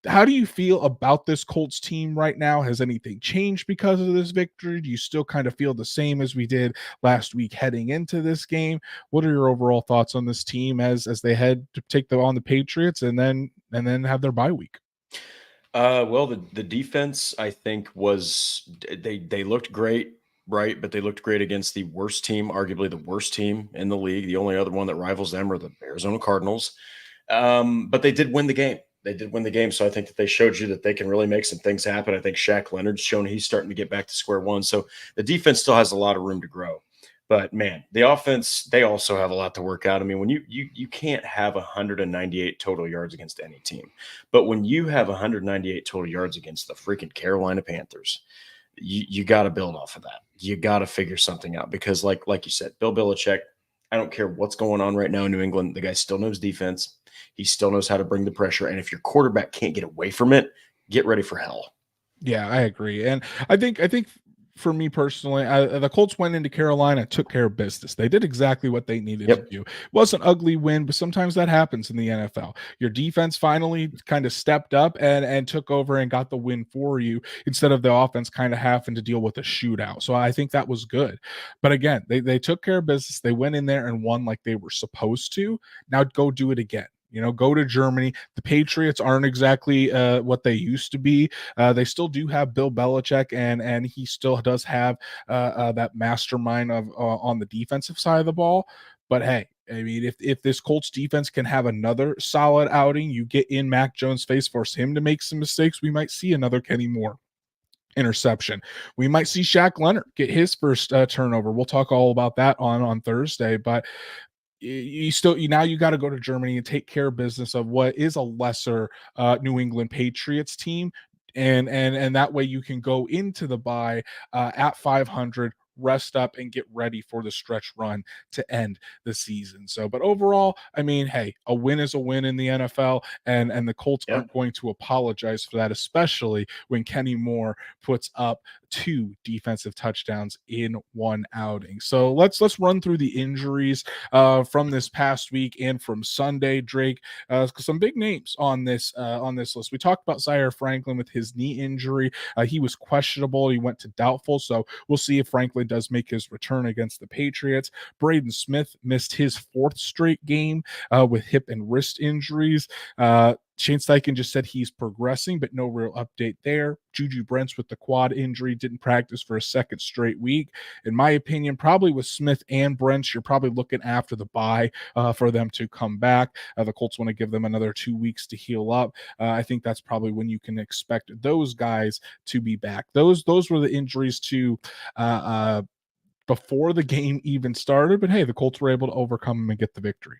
how do you feel about this Colts team right now? Has anything changed because of this victory? Do you still kind of feel the same as we did last week heading into this game? What are your overall thoughts on this team as they head to take on the Patriots and then have their bye week? Well, the defense, I think, they looked great, right? But they looked great against the worst team, arguably the worst team in the league. The only other one that rivals them are the Arizona Cardinals. But they did win the game. They did win the game. So I think that they showed you that they can really make some things happen. I think Shaq Leonard's shown he's starting to get back to square one. So the defense still has a lot of room to grow. But man, the offense, they also have a lot to work out. I mean, when you can't have 198 total yards against any team. But when you have 198 total yards against the freaking Carolina Panthers, you got to build off of that. You got to figure something out, because like you said, Bill Belichick, I don't care what's going on right now in New England, the guy still knows defense. He still knows how to bring the pressure. And if your quarterback can't get away from it, get ready for hell. Yeah, I agree, and I think for me personally, the Colts went into Carolina, took care of business. They did exactly what they needed to Yep. do. It was an ugly win, but sometimes that happens in the NFL. Your defense finally kind of stepped up and took over and got the win for you, instead of the offense kind of having to deal with a shootout. So I think that was good. But again, they took care of business. They went in there and won like they were supposed to. Now go do it again. Go to Germany. The Patriots aren't exactly what they used to be. They still do have Bill Belichick, and he still does have that mastermind of on the defensive side of the ball. But hey, I mean, if this Colts defense can have another solid outing, you get in Mac Jones' face, force him to make some mistakes, we might see another Kenny Moore interception. We might see Shaq Leonard get his first turnover. We'll talk all about that on Thursday, but you got to go to Germany and take care of business of what is a lesser New England Patriots team. And that way you can go into the bye at 500, rest up, and get ready for the stretch run to end the season. So, but overall, I mean, hey, a win is a win in the NFL, and the Colts Yeah. aren't going to apologize for that, especially when Kenny Moore puts up 2 defensive touchdowns in one outing. So let's run through the injuries from this past week and from Sunday. Drake, some big names on this list. We talked about Zaire Franklin with his knee injury. He was questionable. He went to doubtful. So we'll see if Franklin does make his return against the Patriots. Braden Smith missed his 4th straight game with hip and wrist injuries. Shane Steichen just said he's progressing, but no real update there. Juju Brents with the quad injury didn't practice for a 2nd straight week. In my opinion, probably with Smith and Brents, you're probably looking after the bye for them to come back. The Colts want to give them another 2 weeks to heal up. I think that's probably when you can expect those guys to be back. Those were the injuries to before the game even started, but hey, the Colts were able to overcome them and get the victory.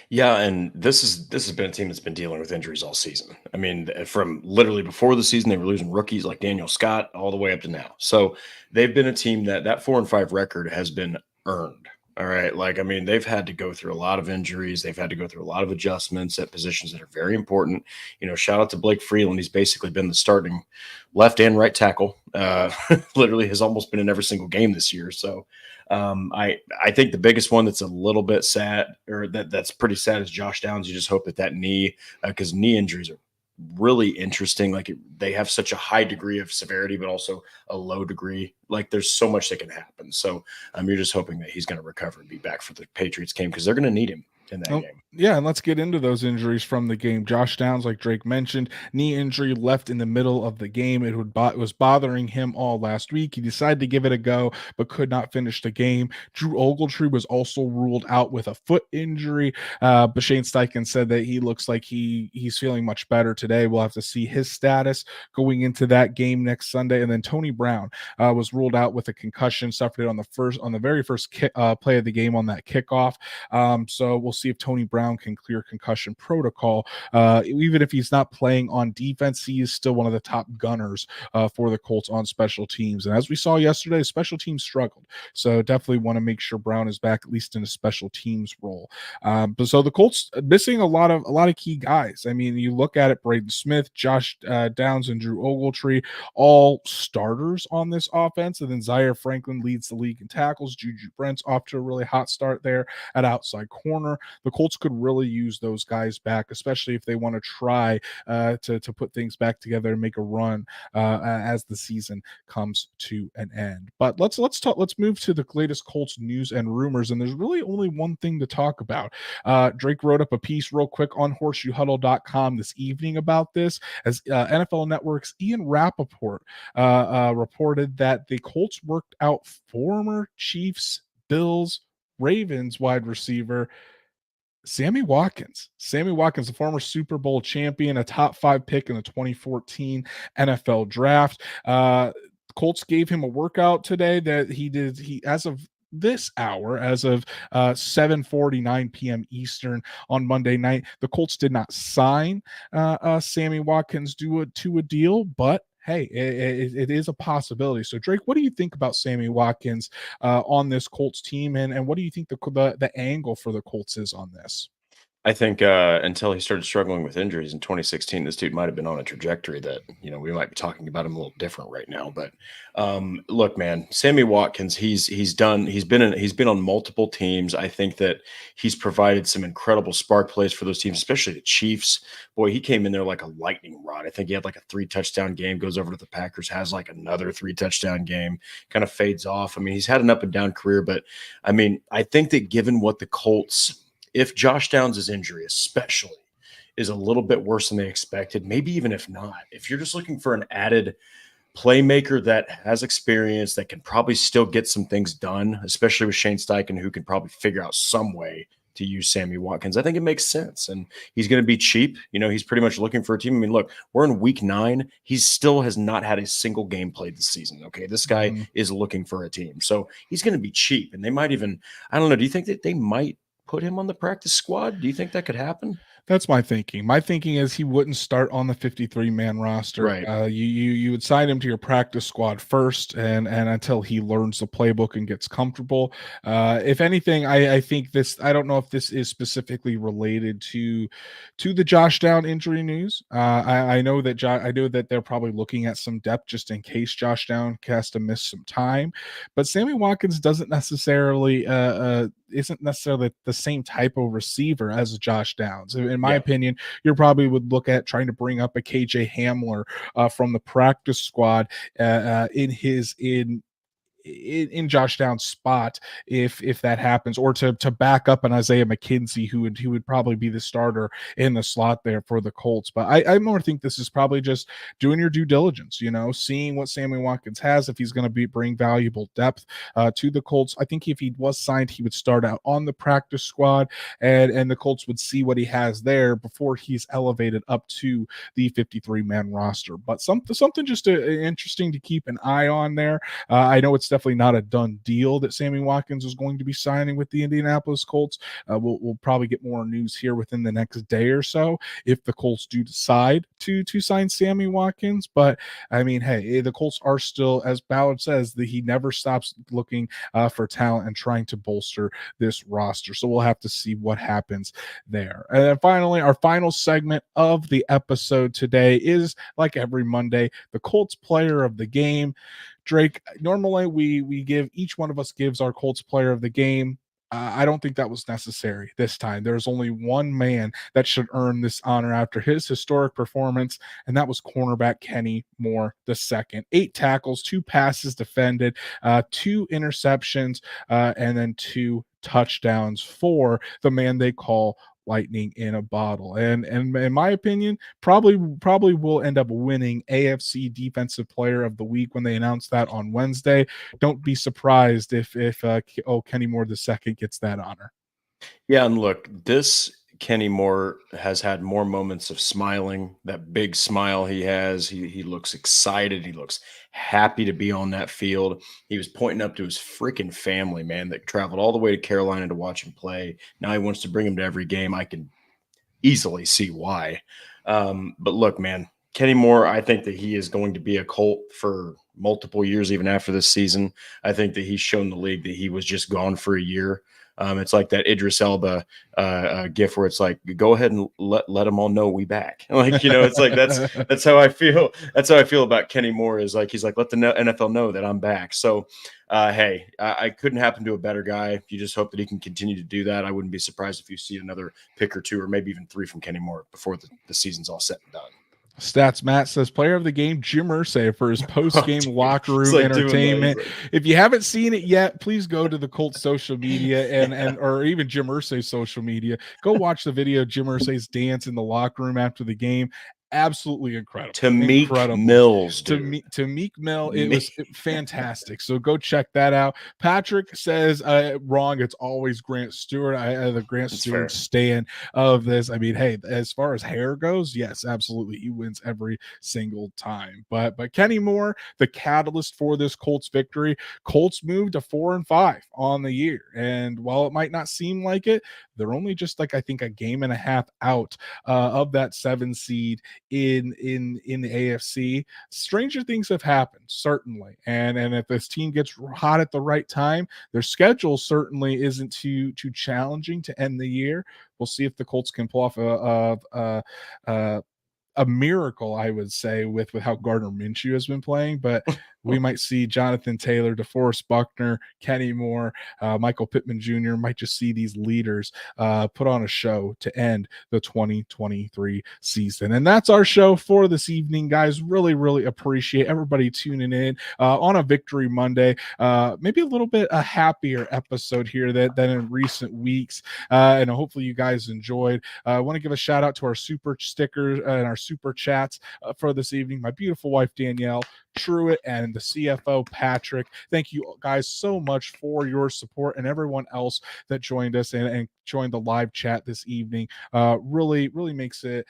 Yeah, and this has been a team that's been dealing with injuries all season. I mean, from literally before the season, they were losing rookies like Daniel Scott all the way up to now. So they've been a team that 4-5 record has been earned. All right. Like, I mean, they've had to go through a lot of injuries. They've had to go through a lot of adjustments at positions that are very important. Shout out to Blake Freeland. He's basically been the starting left and right tackle. Literally has almost been in every single game this year. So I think the biggest one that's a little bit sad, or that's pretty sad, is Josh Downs. You just hope that knee, because knee injuries are really interesting. Like, they have such a high degree of severity, but also a low degree. Like, there's so much that can happen. So you're just hoping that he's going to recover and be back for the Patriots game, because they're going to need him in that game. Yeah, and let's get into those injuries from the game. Josh Downs, like Drake mentioned, knee injury, left in the middle of the game. It was bothering him all last week. He decided to give it a go, but could not finish the game. Drew Ogletree was also ruled out with a foot injury, but Shane Steichen said that he looks like he's feeling much better today. We'll have to see his status going into that game next Sunday. And then Tony Brown was ruled out with a concussion, suffered it on the very first play of the game on that kickoff. So we'll see if Tony Brown can clear concussion protocol. Even if he's not playing on defense, he is still one of the top gunners for the Colts on special teams. And as we saw yesterday, special teams struggled. So definitely want to make sure Brown is back, at least in a special teams role. But so the Colts missing a lot of key guys. I mean, you look at it, Braden Smith, Josh Downs, and Drew Ogletree, all starters on this offense. And then Zaire Franklin leads the league in tackles. Juju Brents off to a really hot start there at outside corner. The Colts could really use those guys back, especially if they want to try to put things back together and make a run as the season comes to an end. But let's move to the latest Colts news and rumors, and there's really only one thing to talk about. Drake wrote up a piece real quick on horseshoehuddle.com this evening about this, as NFL Network's Ian Rappaport reported that the Colts worked out former Chiefs, Bills, Ravens wide receiver Sammy Watkins, the former Super Bowl champion, a top 5 pick in the 2014 NFL draft. Colts gave him a workout today that he as of this hour, as of 7:49 p.m. Eastern on Monday night, the Colts did not sign Sammy Watkins to a deal, but hey, it is a possibility. So, Drake, what do you think about Sammy Watkins on this Colts team, and what do you think the angle for the Colts is on this? I think until he started struggling with injuries in 2016, this dude might have been on a trajectory that, we might be talking about him a little different right now. But look, man, Sammy Watkins, he's been on multiple teams. I think that he's provided some incredible spark plays for those teams, especially the Chiefs. Boy, he came in there like a lightning rod. I think he had like a 3-touchdown game, goes over to the Packers, has like another 3-touchdown game, kind of fades off. I mean, he's had an up and down career, but I mean, I think that given what the Colts, if Josh Downs' injury especially is a little bit worse than they expected, maybe even if not, if you're just looking for an added playmaker that has experience, that can probably still get some things done, especially with Shane Steichen, who can probably figure out some way to use Sammy Watkins, I think it makes sense. And he's going to be cheap. He's pretty much looking for a team. I mean, look, we're in week 9. He still has not had a single game played this season. Okay. This guy is looking for a team. So he's going to be cheap. And they might even, I don't know, do you think that they might put him on the practice squad? Do you think that could happen? That's my thinking. My thinking is he wouldn't start on the 53-man roster. Right. You would sign him to your practice squad first, and until he learns the playbook and gets comfortable. If anything, I think this. I don't know if this is specifically related to the Josh Down injury news. I know that I know that they're probably looking at some depth just in case Josh Down has to miss some time, but Sammy Watkins doesn't necessarily isn't necessarily the same type of receiver as Josh Downs. In my Yeah. opinion, you probably would look at trying to bring up a KJ Hamler from the practice squad in Josh Down's spot if that happens, or to back up an Isaiah McKenzie who would probably be the starter in the slot there for the Colts. But I more think this is probably just doing your due diligence, seeing what Sammy Watkins has, if he's going to bring valuable depth to the Colts. I think if he was signed, he would start out on the practice squad, and the Colts would see what he has there before he's elevated up to the 53-man roster. But something just interesting to keep an eye on there. I know it's definitely not a done deal that Sammy Watkins is going to be signing with the Indianapolis Colts. We'll probably get more news here within the next day or so if the Colts do decide to sign Sammy Watkins. But I mean, hey, the Colts are still, as Ballard says, that he never stops looking for talent and trying to bolster this roster. So we'll have to see what happens there. And then finally, our final segment of the episode today is, like every Monday, the Colts player of the game. Drake, normally we give, each one of us gives our Colts player of the game. I don't think that was necessary this time. There's only one man that should earn this honor after his historic performance, and that was cornerback Kenny Moore II. 8 tackles, 2 passes defended, 2 interceptions, and then 2 touchdowns for the man they call lightning in a bottle. And in my opinion, probably will end up winning AFC Defensive Player of the Week when they announce that on Wednesday. Don't be surprised if Kenny Moore II gets that honor. Yeah, and look, this Kenny Moore has had more moments of smiling. That big smile he has. He looks excited. He looks happy to be on that field. He was pointing up to his freaking family, man, that traveled all the way to Carolina to watch him play. Now he wants to bring him to every game. I can easily see why. But look, man, Kenny Moore, I think that he is going to be a Colt for multiple years, even after this season. I think that he's shown the league that he was just gone for a year. It's like that Idris Elba gif where it's like, go ahead and let them all know we back. Like, it's like that's how I feel. That's how I feel about Kenny Moore. Is like, he's like, let the NFL know that I'm back. So, hey, I couldn't happen to a better guy. You just hope that he can continue to do that. I wouldn't be surprised if you see another pick or 2, or maybe even 3 from Kenny Moore before the season's all said and done. Stats Matt says player of the game Jim Irsay for his post-game locker room entertainment. If you haven't seen it yet, please go to the Colts social media and or even Jim Irsay's social media. Go watch the video of Jim Irsay's dance in the locker room after the game. Absolutely incredible. To Meek Mills, dude. To Meek Mill, it was fantastic. So go check that out. Patrick says wrong. It's always Grant Stewart. The Grant Stewart stan of this. I mean, hey, as far as hair goes, yes, absolutely, he wins every single time. But Kenny Moore, the catalyst for this Colts victory. Colts moved to 4-5 on the year, and while it might not seem like it, they're only just like, I think, a game and a half out of that 7 seed in the AFC. Stranger things have happened, certainly, and if this team gets hot at the right time, their schedule certainly isn't too challenging to end the year. We'll see if the Colts can pull off a miracle, I would say, with how Gardner Minshew has been playing, but we might see Jonathan Taylor, DeForest Buckner, Kenny Moore, Michael Pittman Jr. might just see these leaders put on a show to end the 2023 season. And that's our show for this evening, guys. Really, really appreciate everybody tuning in on a Victory Monday. Maybe a little bit a happier episode here than in recent weeks. And hopefully you guys enjoyed. I want to give a shout out to our super stickers and our super chats for this evening. My beautiful wife, Danielle, Truitt, and the CFO, Patrick. Thank you guys so much for your support, and everyone else that joined us and joined the live chat this evening. Really makes it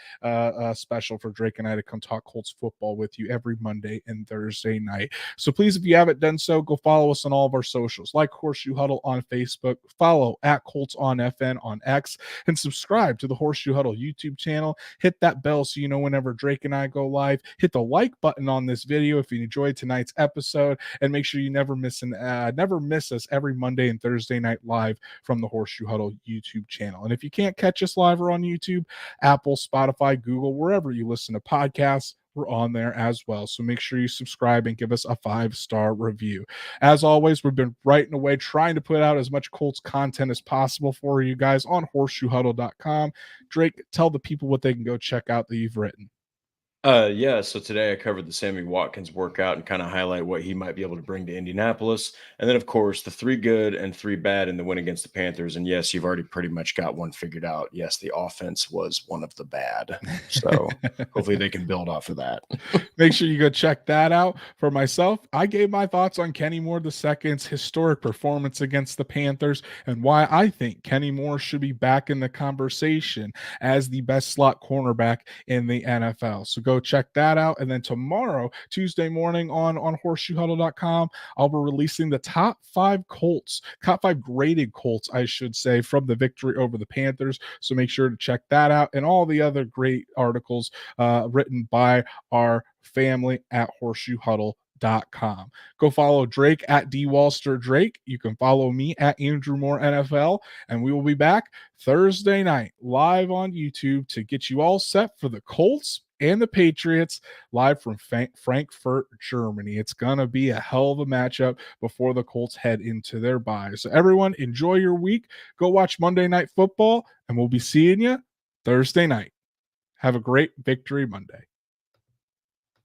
special for Drake and I to come talk Colts football with you every Monday and Thursday night. So please, if you haven't done so, go follow us on all of our socials, like Horseshoe Huddle on Facebook, follow at Colts on FN on X, and subscribe to the Horseshoe Huddle YouTube channel. Hit that bell so you know whenever Drake and I go live. Hit the like button on this video if you enjoyed tonight's episode, and make sure you never miss us every Monday and Thursday night live from the Horseshoe Huddle YouTube channel. And if you can't catch us live or on YouTube, Apple, Spotify, Google, wherever you listen to podcasts, we're on there as well. So make sure you subscribe and give us a 5-star review. As always, we've been writing away trying to put out as much Colts content as possible for you guys on horseshoehuddle.com. Drake, tell the people what they can go check out that you've written. Yeah, so today I covered the Sammy Watkins workout and kind of highlight what he might be able to bring to Indianapolis. And then, of course, the 3 good and 3 bad in the win against the Panthers. And yes, you've already pretty much got one figured out. Yes, the offense was one of the bad. So hopefully they can build off of that. Make sure you go check that out. For myself, I gave my thoughts on Kenny Moore II's historic performance against the Panthers and why I think Kenny Moore should be back in the conversation as the best slot cornerback in the NFL. So go check that out. And then tomorrow, Tuesday morning on horseshoehuddle.com, I'll be releasing the top 5 graded Colts, I should say, from the victory over the Panthers. So make sure to check that out and all the other great articles written by our family at horseshoehuddle.com. Go follow Drake at DWallsterDrake. You can follow me at Andrew Moore NFL, and we will be back Thursday night live on YouTube to get you all set for the Colts and the Patriots live from Frankfurt, Germany. It's going to be a hell of a matchup before the Colts head into their bye. So everyone, enjoy your week. Go watch Monday Night Football, and we'll be seeing you Thursday night. Have a great Victory Monday.